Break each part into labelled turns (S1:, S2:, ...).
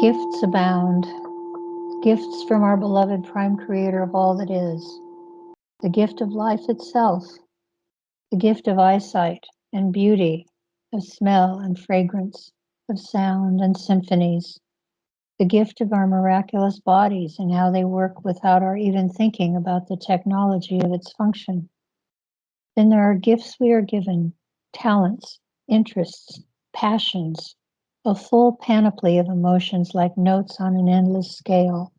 S1: Gifts abound, gifts from our beloved Prime Creator of all that is, the gift of life itself, the gift of eyesight and beauty, of smell and fragrance, of sound and symphonies, the gift of our miraculous bodies and how they work without our even thinking about the technology of its function. Then there are gifts we are given, talents, interests, passions, a full panoply of emotions like notes on an endless scale.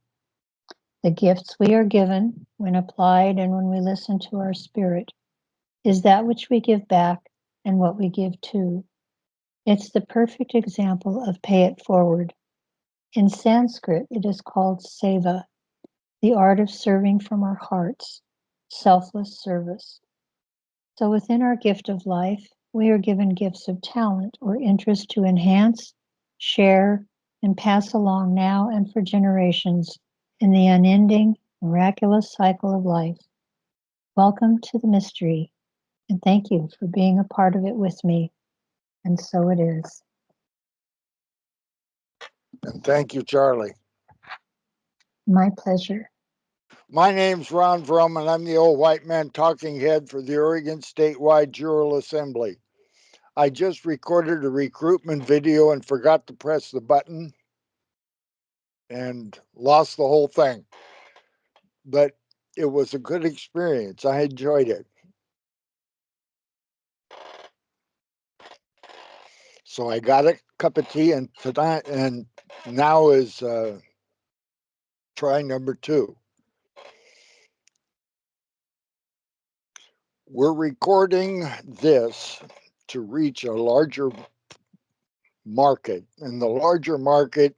S1: The gifts we are given, when applied and when we listen to our spirit, is that which we give back and what we give to. It's the perfect example of pay it forward. In Sanskrit, it is called seva, the art of serving from our hearts, selfless service. So within our gift of life, we are given gifts of talent or interest to enhance, share, and pass along now and for generations in the unending, miraculous cycle of life. Welcome to the mystery, and thank you for being a part of it with me. And so it is.
S2: And thank you, Charlie.
S1: My pleasure.
S2: My name's Ron Vroom, and I'm the old white man talking head for the Oregon Statewide General Assembly. I just recorded a recruitment video and forgot to press the button and lost the whole thing. But it was a good experience. I enjoyed it. So I got a cup of tea, and tonight, and now is try number 2. We're recording this to reach a larger market, and the larger market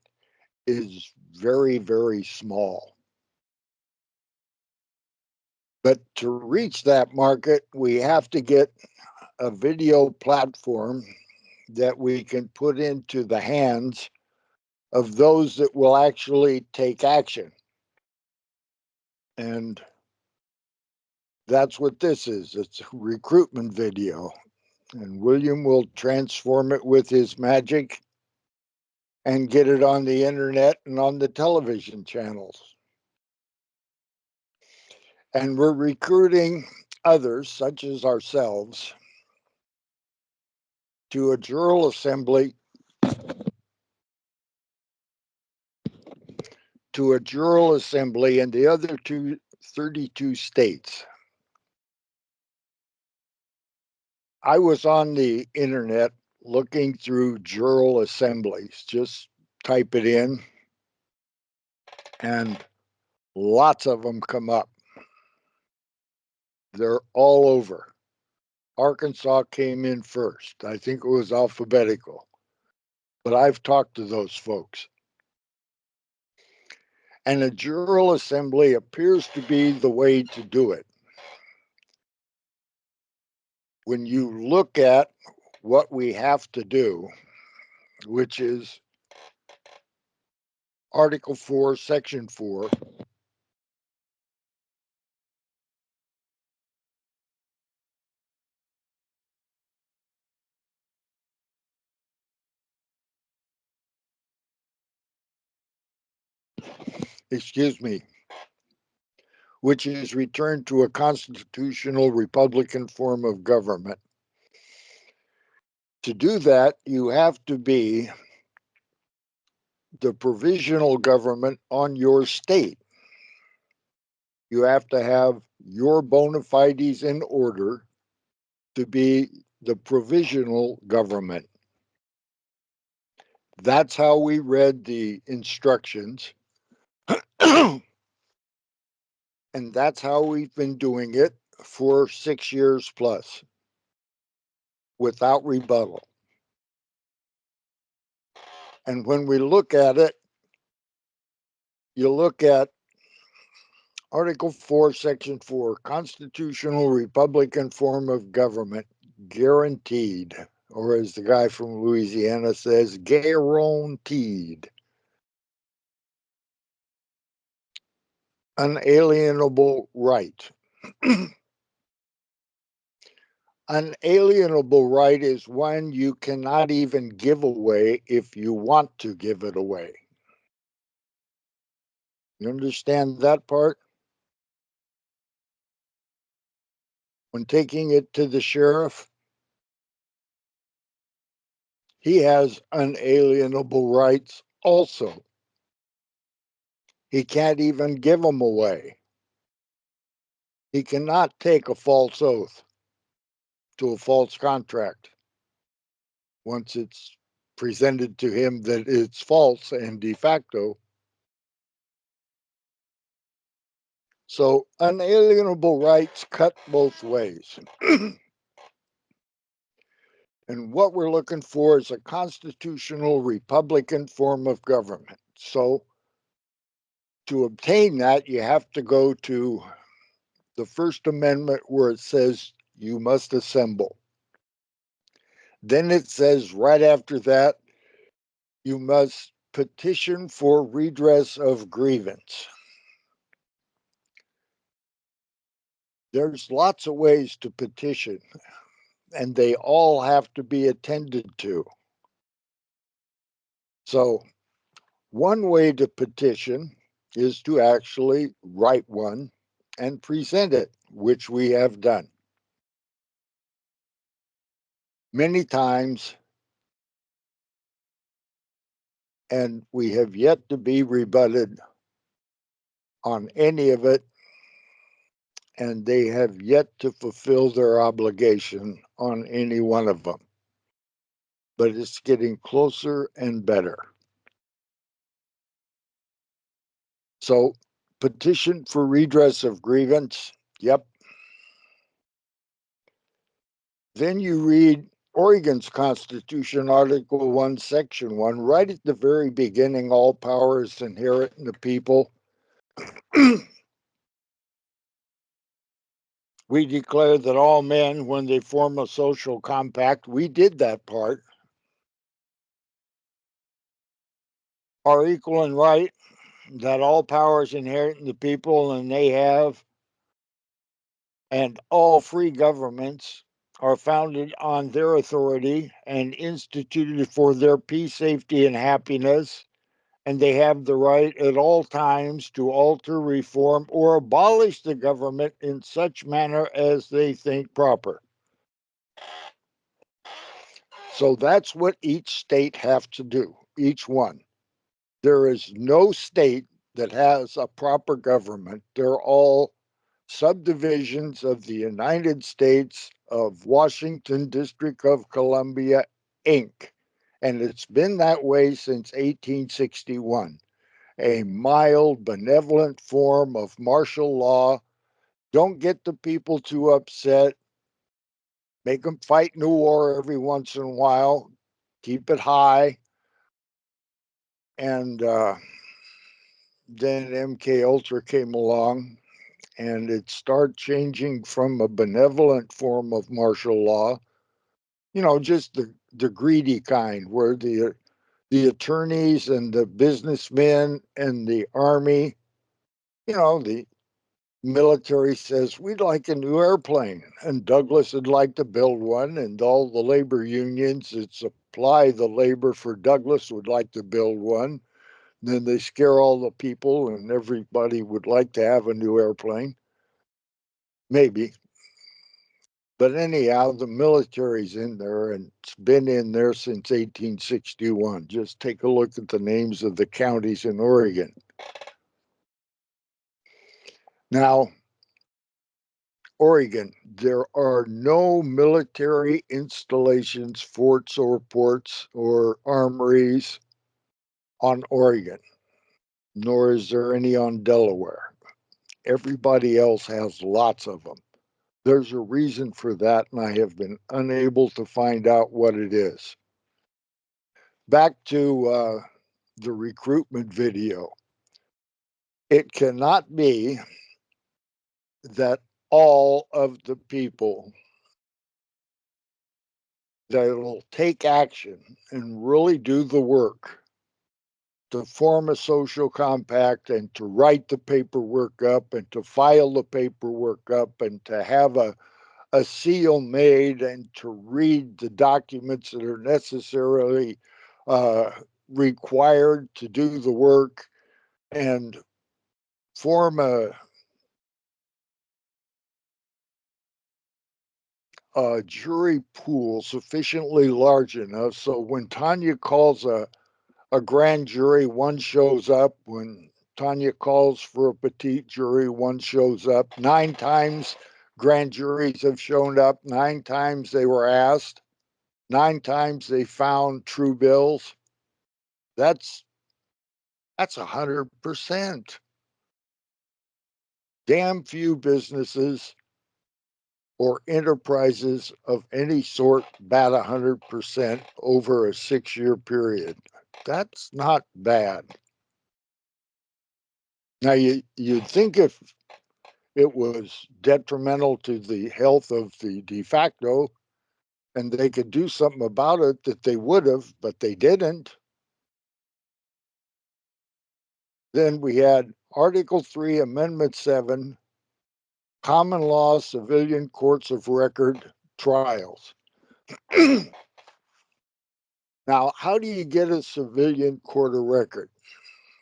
S2: is very, very small. But to reach that market, we have to get a video platform that we can put into the hands of those that will actually take action. And that's what this is. It's a recruitment video. And William will transform it with his magic and get it on the internet and on the television channels. And we're recruiting others, such as ourselves, to a General Assembly, in the other 32 states. I was on the internet looking through General Assemblies. Just type it in, and lots of them come up. They're all over. Arkansas came in first. I think it was alphabetical. But I've talked to those folks. And a General Assembly appears to be the way to do it. When you look at what we have to do, which is Article 4, Section 4, which is returned to a constitutional Republican form of government. To do that, you have to be the provisional government on your state. You have to have your bona fides in order to be the provisional government. That's how we read the instructions. And that's how we've been doing it for 6 years plus, without rebuttal. And when we look at it, you look at Article 4, Section 4, constitutional Republican form of government, guaranteed, or as the guy from Louisiana says, guaranteed. Unalienable right. Unalienable right is one you cannot even give away if you want to give it away. You understand that part? When taking it to the sheriff, he has unalienable rights also. He can't even give them away. He cannot take a false oath to a false contract once it's presented to him that it's false and de facto. So unalienable rights cut both ways. And what we're looking for is a constitutional Republican form of government. So to obtain that, you have to go to the First Amendment where it says you must assemble. Then it says right after that, you must petition for redress of grievance. There's lots of ways to petition, and they all have to be attended to. So, one way to petition is to actually write one and present it, which we have done. Many times, and we have yet to be rebutted on any of it, and they have yet to fulfill their obligation on any one of them. But it's getting closer and better. So, petition for redress of grievance, yep. Then you read Oregon's Constitution, Article 1, Section 1, right at the very beginning, all power is inherent in the people. We declare that all men, when they form a social compact, we did that part, are equal in right, that all power is inherent in the people, and they have, and all free governments are founded on their authority and instituted for their peace, safety, and happiness, and they have the right at all times to alter, reform, or abolish the government in such manner as they think proper. So that's what each state have to do, each one. There is no state that has a proper government. They're all subdivisions of the United States of Washington District of Columbia, Inc. And it's been that way since 1861. A mild, benevolent form of martial law. Don't get the people too upset. Make them fight in a war every once in a while. Keep it high. And then MK Ultra came along, and it started changing from a benevolent form of martial law, just the greedy kind, where the attorneys and the businessmen and the army, the military says, we'd like a new airplane. And Douglas would like to build one, and all the labor unions that supply the labor for Douglas would like to build one. Then they scare all the people, and everybody would like to have a new airplane. Maybe. But anyhow, the military's in there, and it's been in there since 1861. Just take a look at the names of the counties in Oregon. Now, Oregon, there are no military installations, forts or ports or armories on Oregon, nor is there any on Delaware. Everybody else has lots of them. There's a reason for that, and I have been unable to find out what it is. Back to the recruitment video. It cannot be that all of the people that'll take action and really do the work to form a social compact and to write the paperwork up and to file the paperwork up and to have a seal made and to read the documents that are necessarily required to do the work and form a jury pool sufficiently large enough so when Tanya calls a grand jury, one shows up. When Tanya calls for a petite jury, one shows up. 9 times grand juries have shown up. 9 times they were asked. 9 times they found true bills. That's 100%. Damn few businesses or enterprises of any sort bat 100% over a 6-year period. That's not bad. Now, you'd think if it was detrimental to the health of the de facto and they could do something about it, that they would have, but they didn't. Then we had Article 3, Amendment 7, Common Law Civilian Courts of Record Trials. Now, how do you get a civilian court of record?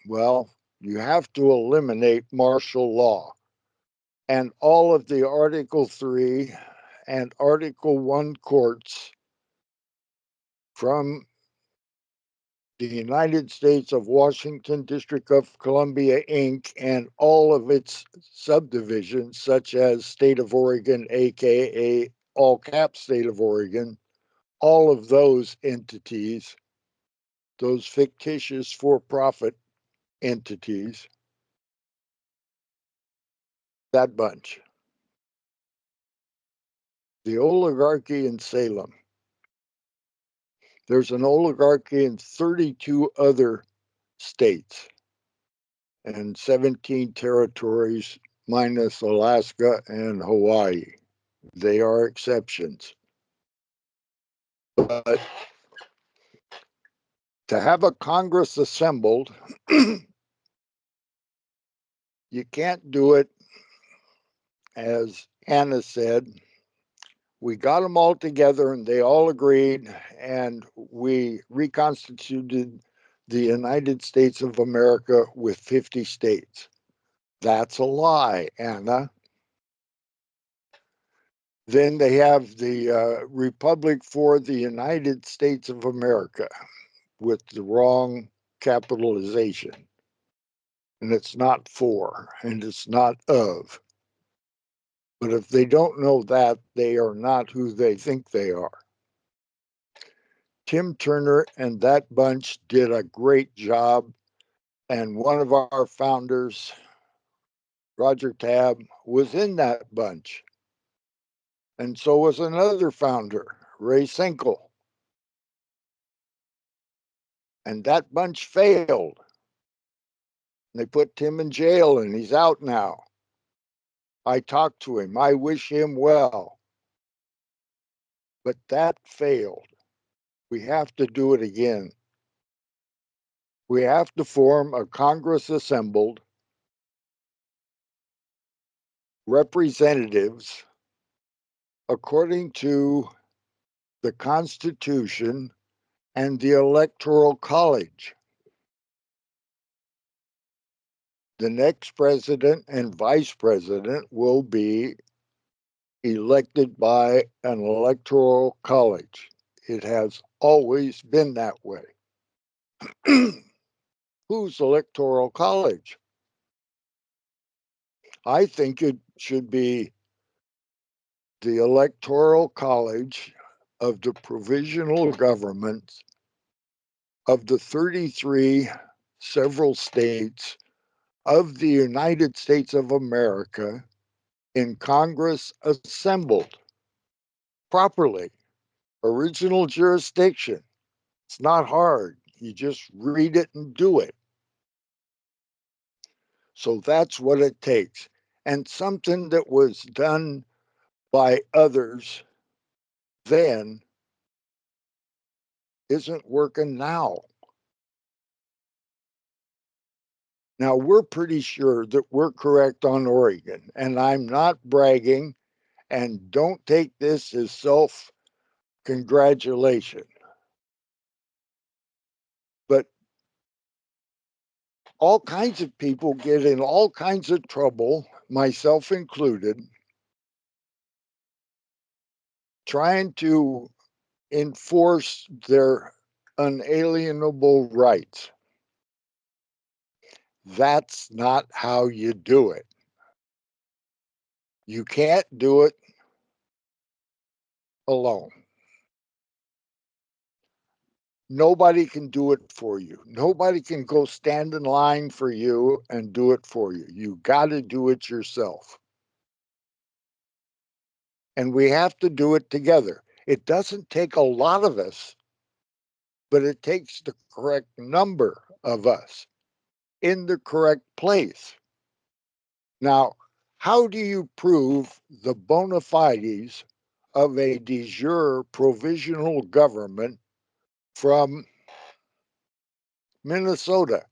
S2: Well, you have to eliminate martial law. And all of the Article 3 and Article 1 courts from the United States of Washington, District of Columbia, Inc., and all of its subdivisions, such as State of Oregon, aka all cap State of Oregon, all of those entities, those fictitious for-profit entities, that bunch. The oligarchy in Salem. There's an oligarchy in 32 other states and 17 territories minus Alaska and Hawaii. They are exceptions. But to have a Congress assembled, you can't do it, as Anna said. We got them all together and they all agreed, and we reconstituted the United States of America with 50 states. That's a lie, Anna. Then they have the Republic for the United States of America with the wrong capitalization. And it's not for, and it's not of. But if they don't know that, they are not who they think they are. Tim Turner and that bunch did a great job. And one of our founders, Roger Tabb, was in that bunch. And so was another founder, Ray Sinkel. And that bunch failed. They put Tim in jail and he's out now. I talked to him. I wish him well. But that failed. We have to do it again. We have to form a Congress assembled, representatives according to the Constitution and the Electoral College. The next president and vice president will be elected by an electoral college. It has always been that way. Whose electoral college? I think it should be the electoral college of the provisional governments of the 33 several states of the United States of America in Congress assembled properly. Original jurisdiction. It's not hard. You just read it and do it. So that's what it takes. And something that was done by others then isn't working now. Now, we're pretty sure that we're correct on Oregon, and I'm not bragging, and don't take this as self-congratulation. But all kinds of people get in all kinds of trouble, myself included, trying to enforce their unalienable rights. That's not how you do it. You can't do it alone. Nobody can do it for you. Nobody can go stand in line for you and do it for you. You got to do it yourself. And we have to do it together. It doesn't take a lot of us, but it takes the correct number of us in the correct place. Now, how do you prove the bona fides of a de jure provisional government from Minnesota?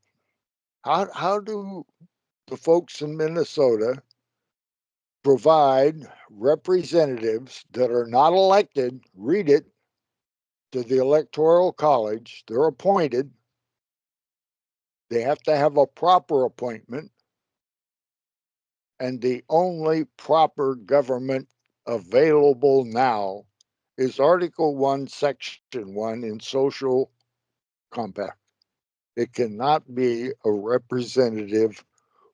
S2: How do the folks in Minnesota provide representatives that are not elected, read it, to the Electoral College? They're appointed. They have to have a proper appointment. And the only proper government available now is Article 1, Section 1 in Social Compact. It cannot be a representative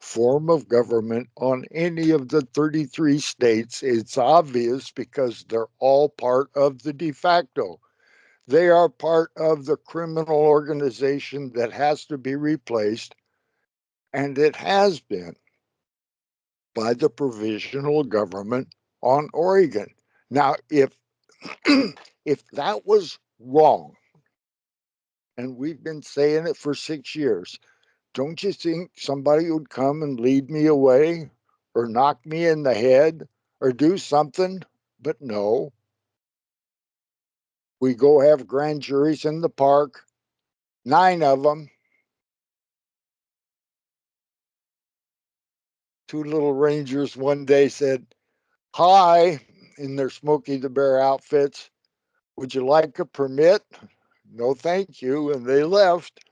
S2: form of government on any of the 33 states. It's obvious because they're all part of the de facto. They are part of the criminal organization that has to be replaced, and it has been by the provisional government on Oregon. Now, if if that was wrong, and we've been saying it for 6 years, don't you think somebody would come and lead me away or knock me in the head or do something? But no, we go have grand juries in the park, 9 of them. 2 little rangers one day said, "Hi," in their Smokey the Bear outfits. "Would you like a permit?" "No, thank you." And they left.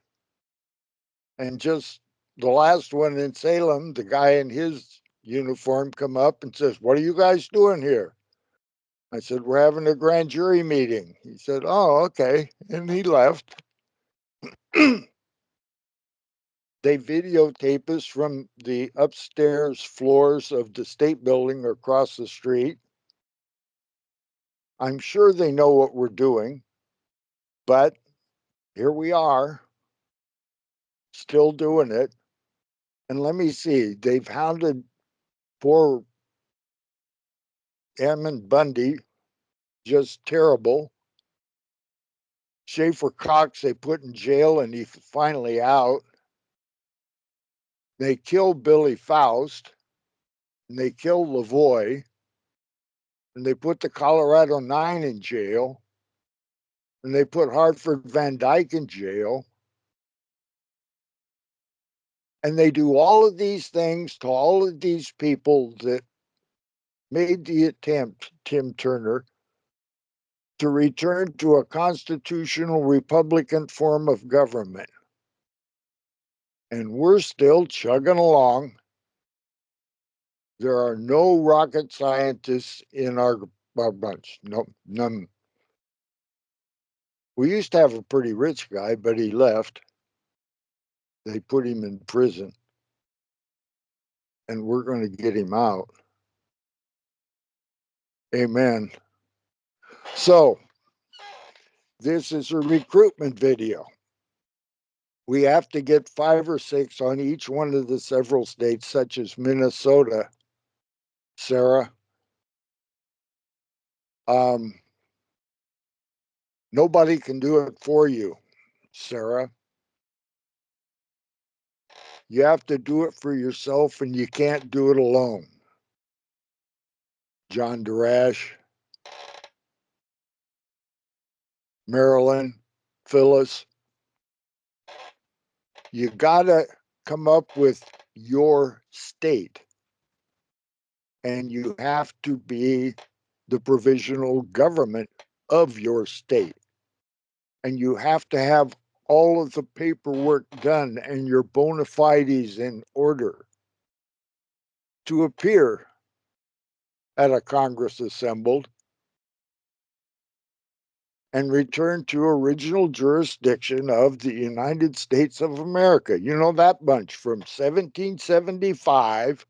S2: And just the last one in Salem, the guy in his uniform come up and says, "What are you guys doing here?" I said, "We're having a grand jury meeting." He said, "Oh, okay." And he left. They videotape us from the upstairs floors of the state building across the street. I'm sure they know what we're doing, but here we are, still doing it. And let me see, they've hounded poor Ammon Bundy, just terrible. Schaefer Cox, they put in jail and he's finally out. They killed Billy Faust and they killed Lavoie and they put the Colorado Nine in jail and they put Hartford Van Dyke in jail. And they do all of these things to all of these people that made the attempt, Tim Turner, to return to a constitutional Republican form of government. And we're still chugging along. There are no rocket scientists in our bunch. No, none. We used to have a pretty rich guy, but he left. They put him in prison. And we're going to get him out. Amen. So, this is a recruitment video. We have to get 5 or 6 on each one of the several states, such as Minnesota, Sarah. Nobody can do it for you, Sarah. You have to do it for yourself, and you can't do it alone. John Darash, Marilyn, Phyllis. You got to come up with your state, and you have to be the provisional government of your state. And you have to have all of the paperwork done and your bona fides in order to appear at a Congress assembled and return to original jurisdiction of the United States of America. You know that bunch from 1775,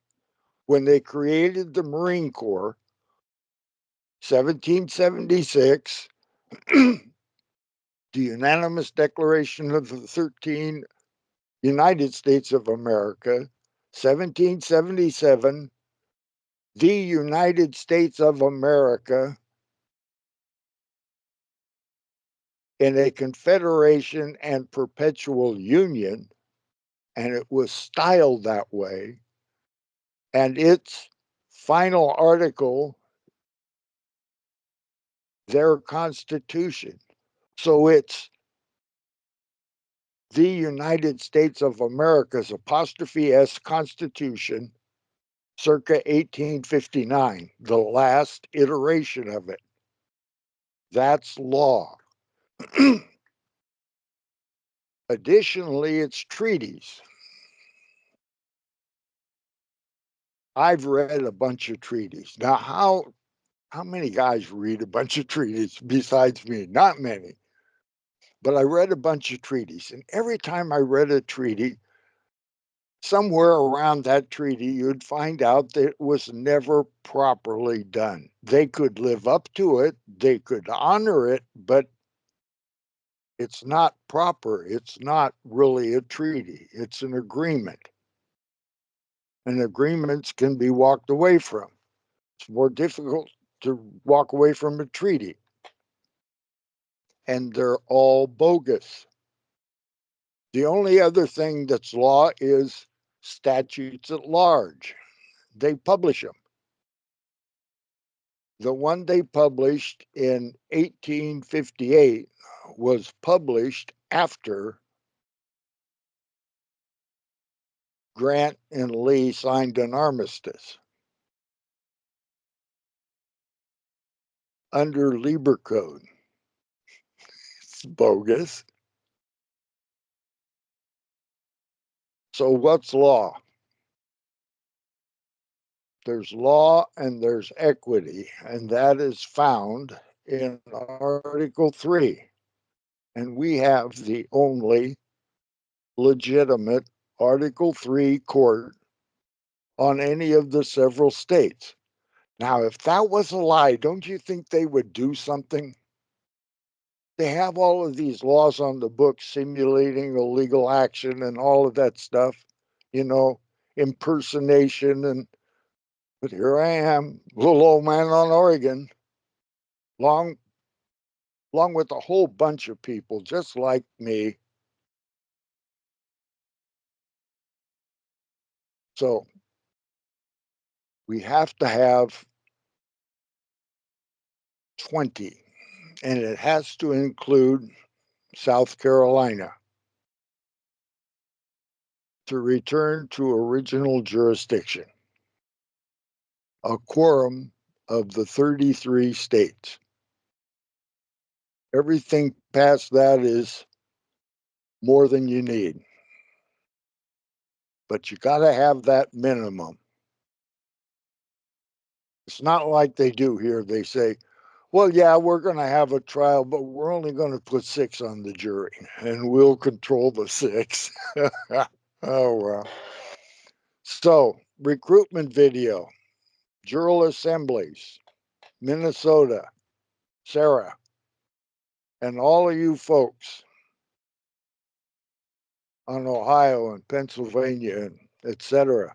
S2: when they created the Marine Corps, 1776, the unanimous declaration of the 13 United States of America, 1777, the United States of America in a confederation and perpetual union, and it was styled that way. And its final article, their Constitution. So it's the United States of America's apostrophe S Constitution, circa 1859, the last iteration of it. That's law. Additionally, it's treaties. I've read a bunch of treaties. Now, how many guys read a bunch of treaties besides me? Not many. But I read a bunch of treaties, and every time I read a treaty, somewhere around that treaty, you'd find out that it was never properly done. They could live up to it, they could honor it, but it's not proper. It's not really a treaty, it's an agreement. And agreements can be walked away from. It's more difficult to walk away from a treaty. And they're all bogus. The only other thing that's law is statutes at large. They publish them. The one they published in 1858 was published after Grant and Lee signed an armistice under Lieber Code. It's bogus. So what's law? There's law and there's equity, and that is found in Article 3. And we have the only legitimate Article 3 court on any of the several states. Now, if that was a lie, don't you think they would do something? They have all of these laws on the books simulating illegal action and all of that stuff, you know, impersonation. But here I am, little old man on Oregon, along with a whole bunch of people just like me. So we have to have 20, and it has to include South Carolina to return to original jurisdiction, a quorum of the 33 states. Everything past that is more than you need. But you got to have that minimum. It's not like they do here. They say, well, yeah, we're going to have a trial, but we're only going to put 6 on the jury and we'll control the 6. Oh, well. So, recruitment video, juror assemblies, Minnesota, Sarah, and all of you folks on Ohio and Pennsylvania and etc.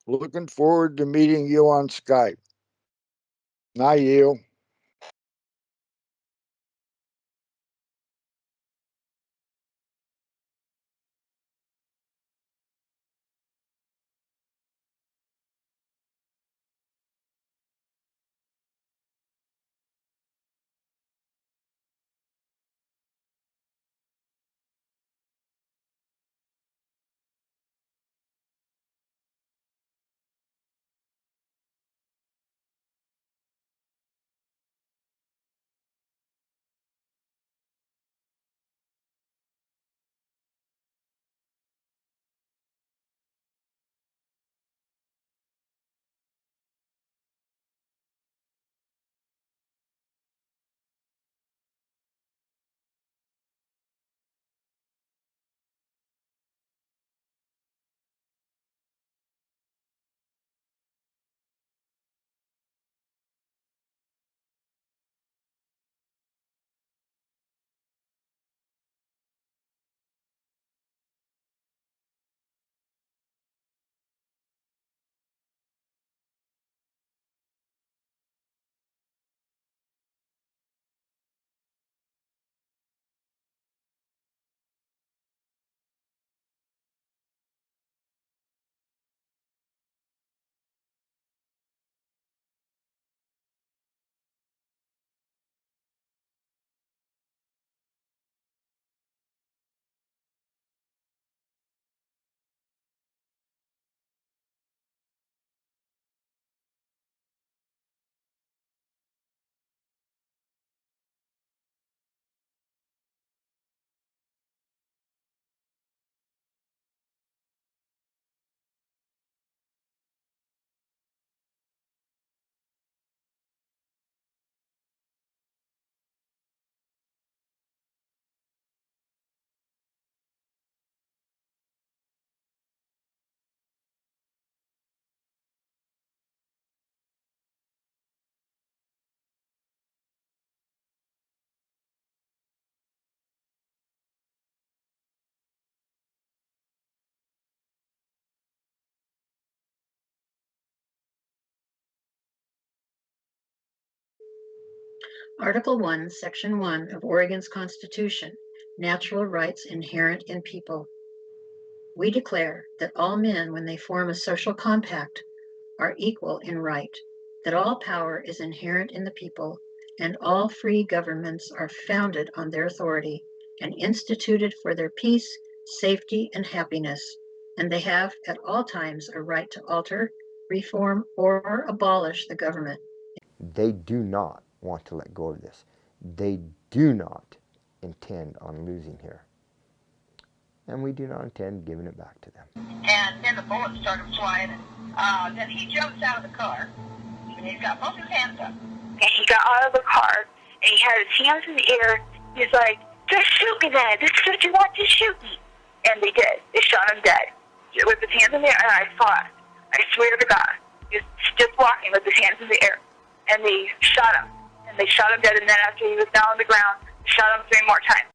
S2: Looking forward to meeting you on Skype. I yield.
S1: Article 1, Section 1 of Oregon's Constitution, natural rights inherent in people. We declare that all men, when they form a social compact, are equal in right, that all power is inherent in the people, and all free governments are founded on their authority and instituted for their peace, safety, and happiness, and they have at all times a right to alter, reform, or abolish the government.
S3: They do not want to let go of this. They do not intend on losing here. And we do not intend giving it back to them.
S4: And then the bullets started flying. Then he jumps out of the car, and he's got both his hands up.
S5: And he got out of the car, and he had his hands in the air. He's like, just shoot me then. This is what you want, just shoot me. And they did. They shot him dead. With his hands in the air, and I saw it. I swear to God. He was just walking with his hands in the air. And they shot him. And they shot him dead, and then after he was down on the ground, they shot him 3 more times.